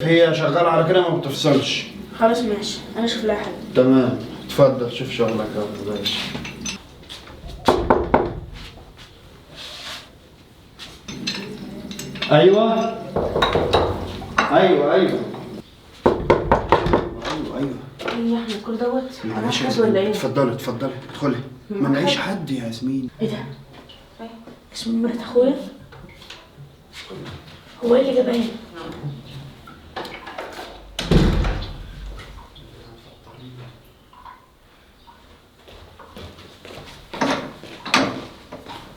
هي شغالة على كده ما بتفصلش. خلاص ماشي، انا اشوف لها حل. تمام، اتفضل شوف شغلك يا باشا. ايوه ايوه ايوه ايوه ايوه. ايه يا احمد كل دوت؟ معلش يا حد ولا ياسمين، ايه؟ اتفضلي اتفضلي ادخلي. ما نلاقيش حد يا ياسمين. ايه ده؟ ياسمين مرات اخويا؟ هو ايه اللي جابها هنا؟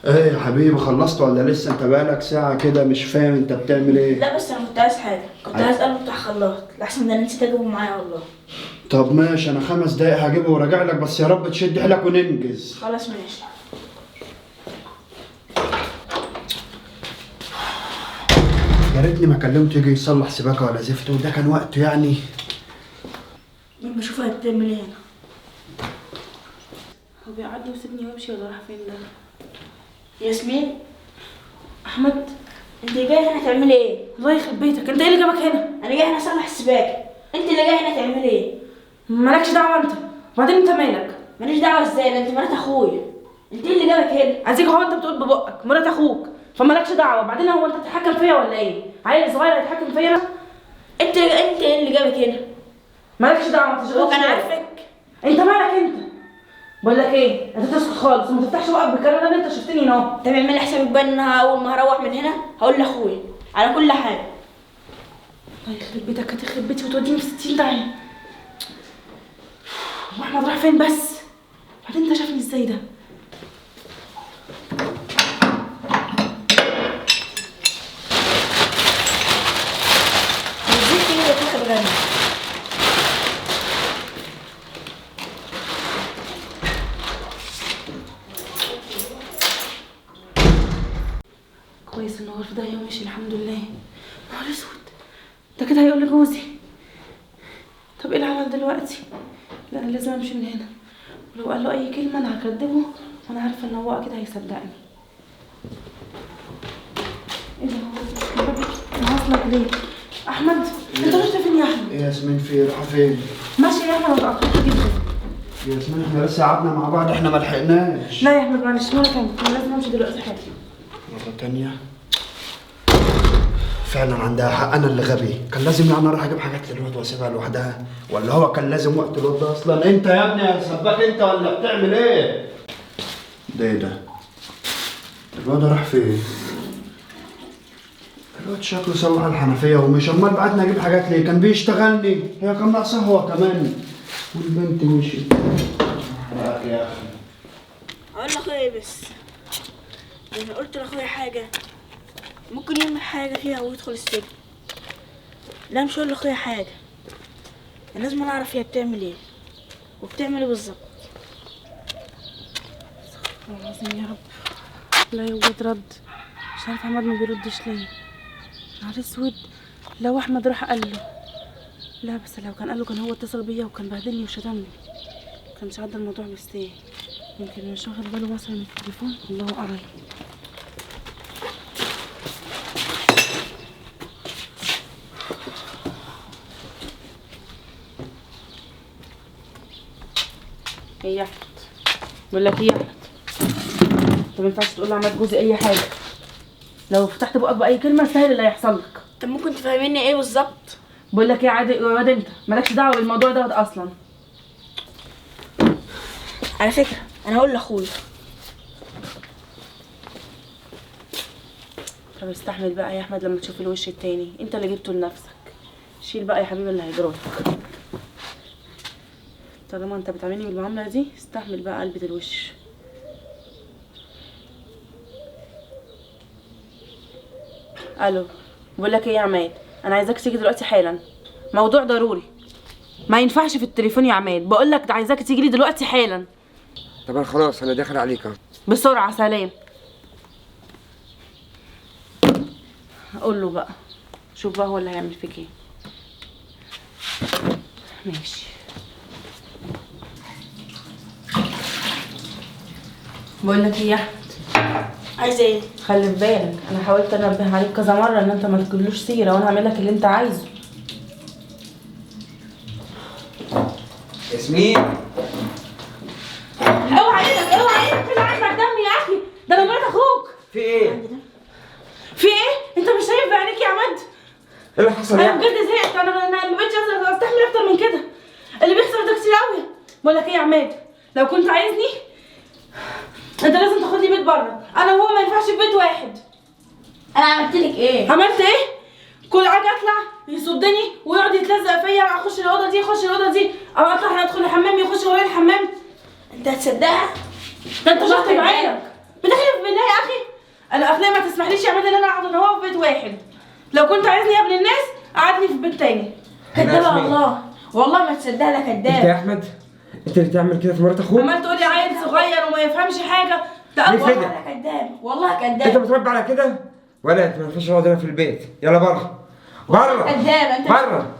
ايه يا حبيبي، خلصت ولا لسه؟ انت بقالك ساعة كده مش فاهم انت بتعمل ايه. لا بس انا كنت عايز حاجه، كنت عايز قلب بتاع خلاط، لحسن ده انا نسيت اجيبه معايا والله. طب ماشي، انا 5 دقايق هجيبه وراجع لك، بس يا رب تشد حيلك وننجز. خلاص ماشي. يا ريتني ما كلمته يجي يصلح سباكة ولا زفت، وده كان وقته يعني. لما اشوفها هي بتعمل ايه هنا. هو بيعدي ويسيبني ويمشي ولا راح فين ده؟ ياسمين، احمد، انت جاي هنا تعملي ايه؟ الله يخرب بيتك، انت ايه اللي جابك هنا؟ انا جاي هنا اصلح السباكه، انت اللي جاي هنا تعملي ايه؟ مالكش دعوه انت، وبعدين انت مالك؟ ماليش دعوه ازاي؟ ده انت مرات اخويا، انت اللي جابك هنا. عايزيك هو انت بتقول ببقك مرات اخوك، فمالكش دعوه، وبعدين هو انت تتحكم فيا ولا ايه؟ عيل صغير هيتحكم فيا انا؟ انت ايه اللي جابك هنا؟ مالكش دعوه، ما تشغلش هو كان بالك. عارفك؟ انت مالك انت؟ بقول لك ايه، انت تسكت خالص وما تفتحش بقك بالكلام ده اللي انت شفتني هنا اهو. طب اعملي حسابك بقى ان اول ما هروح من هنا هقول لاخويا على كل حاجه. الله يخرب بيتك، هتخرب بيتي وتوديني في 60 داهيه. واحمد راح فين بس؟ بعدين انت شافني ازاي ده؟ نزلت كده تاخد غنى. كويس ان هو في داهيه ومشي الحمد لله. نهار اسود، ده كده هيقول لجوزي. طب ايه العمل دلوقتي؟ لا انا لازم امشي من هنا، ولو قال له اي كلمه انا هكدبه، وانا عارفه ان هو اكيد هيصدقني. ايه ده هو الباب واصلك ليه؟ احمد انت رحت فين يا احمد؟ ايه يا ياسمين، في رايحة فين؟ ماشي يا احمد، اتاخرت جدا. يا ياسمين احنا لسه قعدنا مع بعض، احنا ما لحقناش. لا يا احمد معلش، مرة تانية انا لازم امشي دلوقتي حالا. مرة تانية؟ فعلا عندها حق، انا اللي غبي، كان لازم يعني اروح اجيب حاجات للواد واسيبها لوحدها، ولا هو كان لازم وقت الواد ده اصلا؟ انت يا ابني يا سباك انت ولا بتعمل ايه؟ ده ايه ده؟ الواد راح فين؟ الواد شكله صلح الحنفية ومش، امال بعتني اجيب حاجات ليه؟ كان بيشتغلني، هي كان ناقصه هو كمان، والبنت مشيت. حرقك يا اخي. اقول لاخويا ايه بس؟ ده انا قلت لاخويا حاجه ممكن يعمل حاجه فيها ويدخل السجن. لا مش هقول لاخويا حاجه، أنا لازم انا اعرف هي بتعمل ايه وبتعمل ايه بالظبط. والله العظيم يا رب لا يوجد رد. مش عارفه احمد ما بيردش ليه. نهار اسود، لو احمد راح قال له. لا بس لو كان قال له كان هو اتصل بيا وكان بهدلني وشتمني، كانش عدى الموضوع بستيه. يمكن مش واخد باله مثلا من التليفون، الله اعلم. ايه يا احمد، بقول لك ايه يا احمد، انت ما ينفعش تقول لعماد جوزي اي حاجه، لو فتحت بقك باي كلمه سهل اللي هيحصل لك. طب ممكن تفهميني ايه بالظبط؟ بقول لك ايه عادي يا واد، انت مالكش دعوه بالموضوع دوت اصلا. على فكره انا هقول لاخويا. طب استحمل بقى يا احمد لما تشوف الوش التاني، انت اللي جبته لنفسك. شيل بقى يا حبيبي اللي هيجرالك. طالما انت بتعاملني بالمعامله دي استحمل بقى قلبة الوش. الو، بقول لك ايه يا عماد، انا عايزاك تيجي دلوقتي حالا، موضوع ضروري، ما ينفعش في التليفون يا عماد، بقول لك عايزاك تيجي لي دلوقتي حالا. طبعا خلاص انا داخل عليك اهو. بسرعه، سلام. قول له بقى، شوف بقى هو اللي هيعمل فيك ايه. ماشي. بقول لك ايه يا احمد، عايزه ايه؟ خلي في بالك، انا حاولت انبه عليك كذا مره ان انت ما تجيبلوش سيره وانا هعمل لك اللي انت عايزه. ياسمين. اوعى ايدك اوعى ايدك، كده عندك دم يا اخي، ده انا مرات اخوك. في ايه؟ في ايه؟ انت مش شايف بعينيك يا عماد؟ ايه اللي حصل انا يعني؟ بجد زهقت، انا ما بقتش استحمل اكتر من كده. اللي بيحصل ده كتير قوي. بقول لك ايه يا عماد، لو كنت عايزني انت لازم تاخد لي بيت بره، انا وهو ما ينفعش في بيت واحد. انا عملت لك ايه؟ عملت ايه؟ كل حاجه اطلع يصدني ويقعد يتلزق فيا، اخش الاوضه دي اخش الاوضه دي، او اطلع ادخل الحمام يخش ورايا الحمام. انت هتصدقها؟ ده انت شفت بعينك. بتحلف بالله يا اخي؟ انا اخلاقي ما تسمحليش يا عماد ان انا اقعد انا وهو في بيت واحد. لو كنت عايزني يا ابن الناس قعدني في بيت تاني. كدابه والله، والله ما تصدقها، لا انت يا كدابه. احمد انت اللي تعمل كده في مرات اخوك؟ عمال تقولي عيل صغير وما يفهمش حاجه. ده ليه أول كده؟ والله كدابه، والله انت كدابه. متربي على كده؟ ولا انت ما ينفعش تقعد هنا في البيت، يلا بره بره كدابه انت. بره.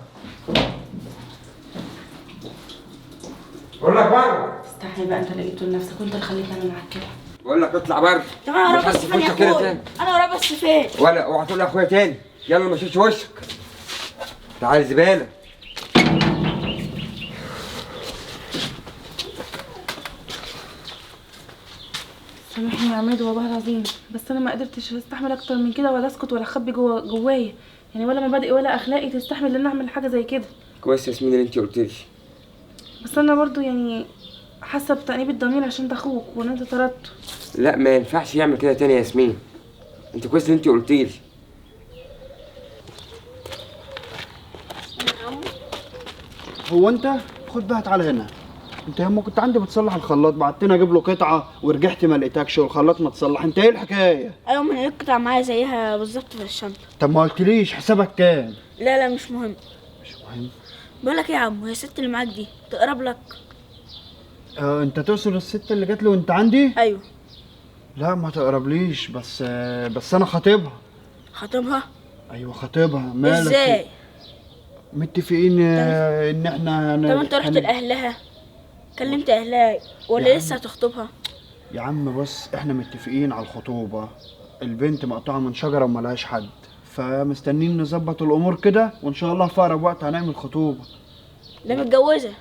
بقول لك بره. استحي بقى، انت اللي جبته لنفسك وانت اللي خليتني اعمل معاك كده. بقول لك اطلع بره. طب انا وراك ما بس تحسش فين يا وشك كده اخويا؟ تاني. انا وراك بس فين؟ ولا اوعى تقول لاخويا تاني، يلا ما تشيلش وشك. تعال زباله. سامحني يا عماد والله العظيم، بس انا ما قدرتش استحمل اكتر من كده، ولا اسكت ولا اخبي جوايا، يعني ولا مبادئي ولا اخلاقي تستحمل ان انا اعمل حاجه زي كده. كويس يا ياسمين اللي انت قلت لي. بس انا برضو يعني حاسه بتأنيب الضمير عشان ده اخوك وان انت طردته. لا ما ينفعش يعمل كده تاني يا ياسمين. انت كويس اللي انت قلت لي. هو انت خد بقى تعالى هنا. انت ياما كنت عندي بتصلح الخلاط، بعتني اجيب له قطعه ورجعت ما لقيتكش والخلاط ما اتصلح، انت ايه الحكايه؟ ايوه، من القطعه معايا زيها بالظبط في الشنطه. طب ما قلتليش حسابك كام؟ لا لا مش مهم. مش مهم. بقول لك ايه يا عم، هي الست اللي معاك دي تقرب لك؟ انت تقصد الست اللي جات له وانت عندي؟ ايوه. لا ما تقربليش، بس انا خاطبها. خطيبها؟ ايوه خاطبها. مالك؟ ازاي؟ متفقين ان احنا طب انت رحت لاهلها؟ كلمت اهلها ولا يا لسه هتخطبها؟ يا عم بص، احنا متفقين على الخطوبه. البنت مقطوعه من شجره وملهاش حد، فمستنيين نظبط الامور كده وان شاء الله في اقرب وقت هنعمل خطوبه. لا متجوزه.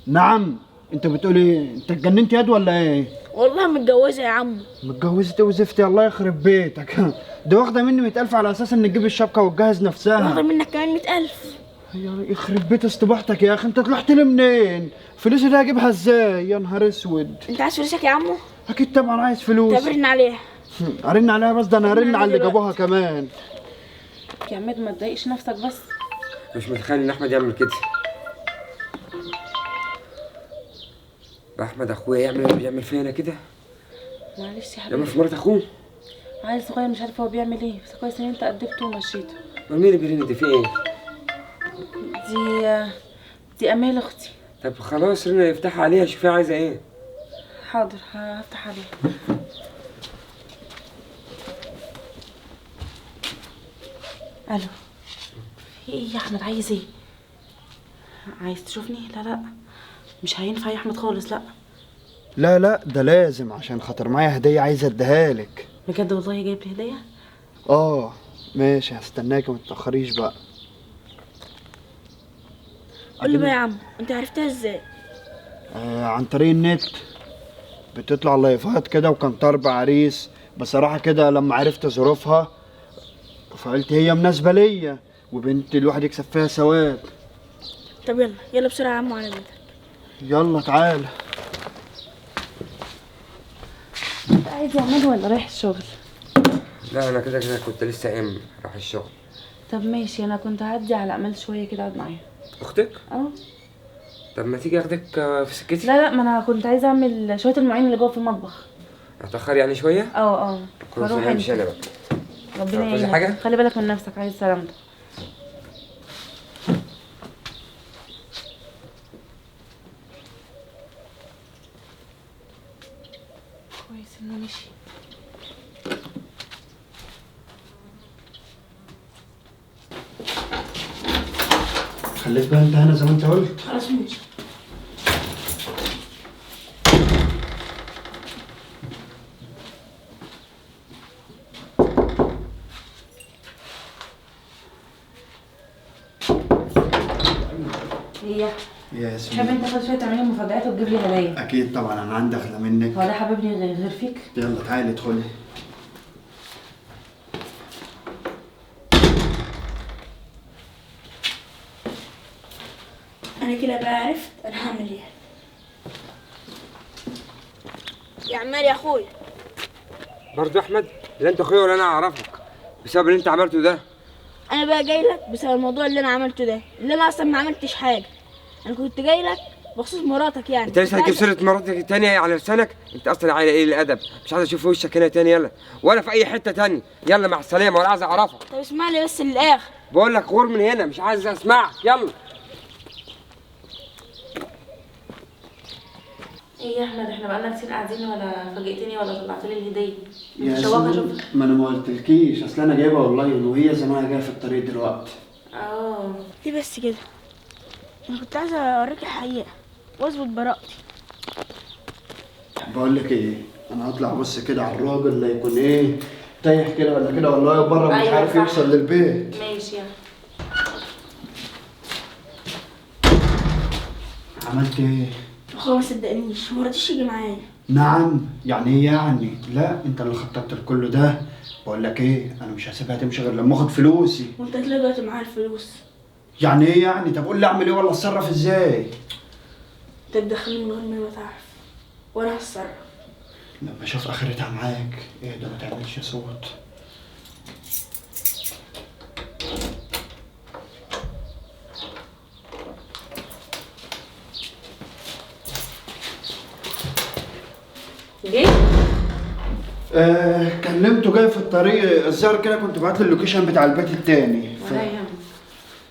نعم. انت بتقول ايه؟ انت اتجننت ياد ولا ايه؟ والله متجوزه يا عم. متجوزت ايه وزفتي؟ الله يخرب بيتك. دي واخده مني 100,000 على اساس ان تجيب الشبكه وتجهز نفسها. واخده منك كمان 100,000. يخرب بيت استباحتك يا اخي، انت طلعت لي منين؟ فلوسي دي هجيبها ازاي؟ يا نهار اسود. انت عايز فلوسك يا عمو؟ اكيد طبعا عايز فلوس. طب رن عليها. ارن عليها بس؟ ده انا هرن على اللي دلوقتي. جابوها كمان. يا عماد ما تضايقش نفسك بس. مش متخيل ان احمد يعمل كده. احمد اخويا يعمل اللي بيعمل فيا انا كده؟ معلش يا يعمل حبيبي، في مرات اخوه؟ عيل صغير مش عارف هو بيعمل ايه، بس كويس ان انت أدبته ومشيته. مين اللي بيرن دي؟ في ايه؟ دي امال اختي. طب خلاص رنا يفتحها عليها شوفيها عايزه ايه. حاضر هفتح عليها. الو، في ايه يا احمد؟ عايز ايه؟ عايز تشوفني؟ لا لا مش هينفع يا احمد خالص، لا. لا ده لازم، عشان خاطر معايا هديه عايز اديها لك. بجد والله جايب لي هديه؟ اه ماشي، هستناكي ما تتاخريش بقى. قول لي بقى يا عم، انت عرفتها ازاي؟ عن طريق النت. بتطلع لايفات كده، وكان طرب عريس. بصراحة كده لما عرفت ظروفها فقلت هي مناسبة ليا، وبنت الواحد يكسب فيها ثواب. طب يلا يلا بسرعه يا عم على بيتك. يلا تعالى. انت قاعد يا عماد ولا رايح الشغل؟ لا انا كده كنت لسه قايم راح الشغل. طب ماشي، انا كنت هعدي على امال شويه كده اقعد معاها. اختك؟ اه. طب ما تيجي اخدك في سكتي؟ لا ما انا كنت عايزه اعمل شويه المواعين اللي جوه في المطبخ. هتأخر يعني شويه؟ اه خلاص فروح انا همشي انت. انا بقى. ربنا عاوزة يعينك، حاجة؟ خلي بالك من نفسك، عايز سلامتك. كويس انه مشي. خليك بقى انت هنا زي ما انت قلت. خلاص ماشي. هي يا تحب ياسمين انت تاخد شويه تعملي مفاجآت وتجيب لي هدايا؟ اكيد طبعا، انا عندي اغلى منك. هو ده حبيبني غير فيك؟ يلا تعالي ادخلي. انا كده بقى عرفت انا هعمل ايه. يا عمال يا اخويا. برضه يا احمد؟ لا انت اخويا ولا انا اعرفك بسبب اللي انت عملته ده. انا بقى جاي لك بسبب الموضوع اللي انا عملته ده، اللي انا اصلا ما عملتش حاجه. انا كنت جاي لك بخصوص مراتك يعني. انت لسه هتجيب سيره مراتك تانية على لسانك؟ انت اصلا عايله ايه الادب؟ مش عايز اشوف وشك هنا تاني، يلا ولا في اي حته تانية. يلا مع السلامه، ولا عايز اعرفك. طب اسمعني بس للاخر. بقول لك غور من هنا، مش عايز اسمعك. يلا. ايه يا احمد، احنا بقالنا كتير قاعدين ولا فاجئتني ولا طلعت لي الهديه؟ يا متشوقه ياسمين اشوفك. ما انا ما قلتلكيش، اصل انا جايبها اونلاين وهي زمانها جايه في الطريق دلوقتي. اه ليه بس كده؟ انا كنت عايزه اوريك الحقيقه واثبت براءتي. بقول لك ايه، انا هطلع بص كده على الراجل اللي يكون ايه تايه كده ولا كده، والله بره مش أيوة عارف صح. يوصل للبيت. ماشي يلا. عملت ايه؟ هو ما صدقنيش، ما رضيش يجي معايا. نعم، يعني ايه يعني؟ لا انت اللي خططت لكل ده. بقول لك ايه، انا مش هسيبها تمشي غير لما اخد فلوسي. وانت هتلاقي دلوقتي معايا الفلوس. يعني ايه يعني؟ طب قول لي اعمل ايه ولا اتصرف ازاي؟ انت تدخلني من غير ما تعرف وانا هتصرف. لما اشوف اخرتها معاك. ايه ده، ما تعملش صوت. جيت؟ كلمته جاي في الطريق، الظاهر كده كنت بعت له اللوكيشن بتاع البيت التاني. ولا يهمك.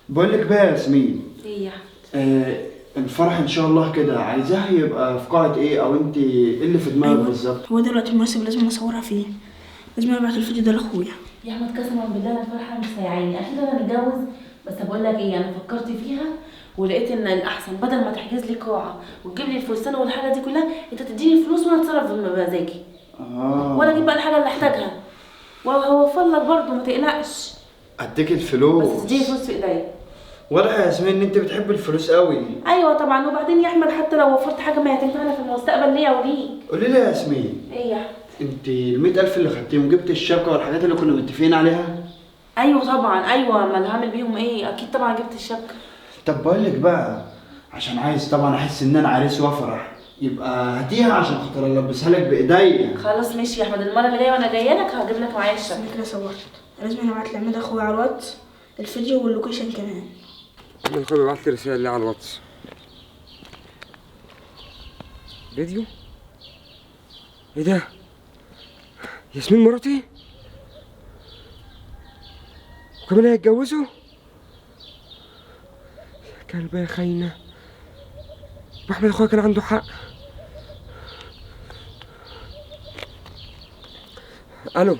بقول لك بقى يا ياسمين، ايه يا احمد؟ الفرح ان شاء الله كده عايزاه يبقى في قاعة ايه، او انت ايه اللي في دماغك بالظبط؟ هو ده الوقت المناسب لازم اصورها فيه. لازم ابعت الفيديو ده لاخويا. يا احمد قسما بالله انا الفرحه مش سايعاني، اكيد انا متجوز. بس بقول لك ايه، انا فكرت فيها ولقيت ان الاحسن بدل ما تحجز لي قاعه وتجيب لي الفستان والحاجه دي كلها، انت تديني الفلوس وانا اتصرف بمزاجي. وانا اجيب بقى الحاجه اللي احتاجها وهوفر لك برضه، ما تقلقش. اديك الفلوس بس تديني فلوس في ايديا. واضح يا ياسمين ان انت بتحب الفلوس قوي. ايوه طبعا، وبعدين يا احمد حتى لو وفرت حاجه ما هتنفعنا في المستقبل ليا وليك. قولي لي يا ياسمين، ايه يا احمد؟ انت ال100,000 اللي خدتيهم جبت الشبكة والحاجات اللي كنا متفقين عليها؟ ايوه طبعا، ايوه، ما انا هعمل بيهم ايه؟ اكيد طبعا جبت الشبكه. طب بقول لك بقى، عشان عايز طبعا احس ان انا عريس وافرح، يبقى هاتيها عشان خاطر البسها لك بايديا. خلاص ماشي يا احمد، المره اللي جايه وانا جايه لك هجيب لك معايا الشبكه. انا كده صورت. لازم ابعت لعماد اخويا على الواتس الفيديو واللوكيشن كمان. احمد اخويا بعت لي رساله على الواتس. فيديو؟ ايه ده؟ ياسمين مراتي؟ وكمان هيتجوزوا؟ كلبة يا خاينة. واحمد اخويا كان عنده حق. الو.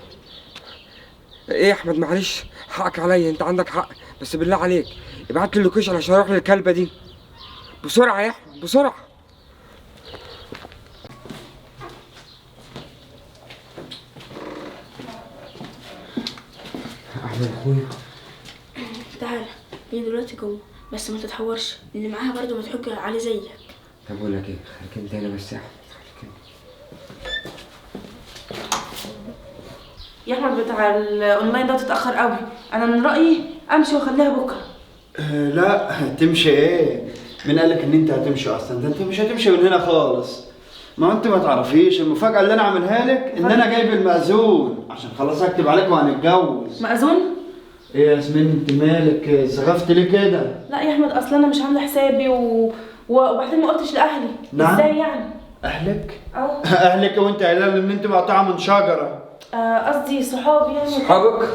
ايه يا احمد، معلش حقك عليا، انت عندك حق، بس بالله عليك ابعت لي اللوكيشن عشان اروح للكلبة دي بسرعة يا احمد، بسرعة. احمد اخويا تعالى، هي دلوقتي جوه، بس ما تتحورش، اللي معاها برضه بتحك عليه زيك. طب اقول لك ايه، خليك انت هنا بس يا احمد، خليك انت. يا احمد بتاع الاونلاين ده تتاخر قوي، انا من رايي امشي واخليها بكره. لا تمشي ايه؟ مين قالك ان انت هتمشي اصلا؟ ده انت مش هتمشي من هنا خالص. ما انت ما تعرفيش المفاجأة اللي انا اعملها لك ان انا جايب المأذون عشان خلاص هكتب عليك وهنتجوز. مأذون؟ ايه يا ياسمين، انت مالك زغفت ليه كده؟ لا يا احمد، اصلا انا مش عامله حسابي وبعدين ما قلتش لاهلي. نعم؟ ازاي يعني؟ اهلك؟ اه اهلك وانت قايله لي ان انت مقطوعه من شجره. قصدي صحابي يعني. صحابك؟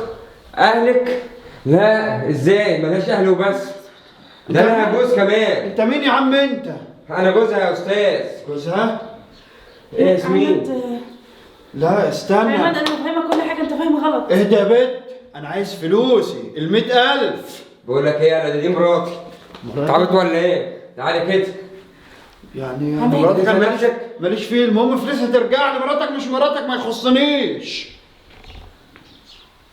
اهلك؟ لا ازاي، ملهاش اهل وبس، ده لها جوز كمان. انت مين يا عم انت؟ انا جوزها يا استاذ. جوزها؟ ايه ياسمين؟ لا استنى. احمد انا فاهمه كل حاجه، انت فاهم غلط. اهدى يا بت، انا عايز فلوسي ال100,000. بقول لك ايه، انا دي مراتي. تعبت ولا ايه؟ تعالي كده. يعني حبيبي، مراتك انت ماليش فيه، المهم فلوسها ترجع لي، مراتك مش مراتك ما يخصنيش.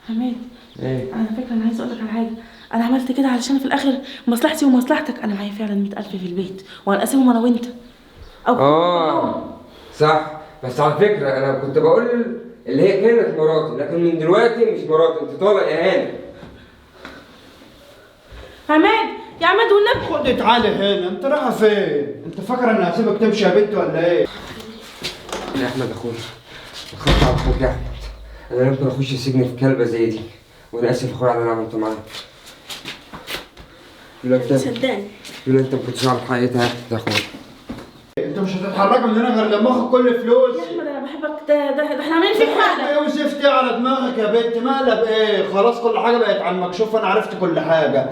حماد، ايه؟ على فكره انا عايزه اقول لك على حاجه. انا عملت كده علشان في الاخر مصلحتي ومصلحتك. انا معايا فعلا 100,000 في البيت وهنقسمهم انا وانت. او صح، بس على فكره انا كنت بقول اللي هي كانت مراتي، لكن من دلوقتي مش مراتي، انت طالع اهانه. عماد، يا عماد والنبي خدي تعالي هنا، انت رايحه فين؟ انت فاكره اني هسيبك تمشي يا بنت ولا ايه؟ يا احمد اخويا، خدت على اخوك يا احمد، انا يمكن اخش السجن في كلبه زي دي، وانا اسف يا اخويا على اللي انا عملته معاك. صدقني يقول انت ما كنتش عارف حقيقتها يا اخويا. انت مش هتتحرك من هنا غير لما اخد كل فلوس. يا احمد انا بحبك، ده احنا عاملين فيك حاجه. ايه وزفتي على دماغك يا بنت؟ مقلب ايه؟ خلاص كل حاجه بقت على المكشوف، انا عرفت كل حاجه.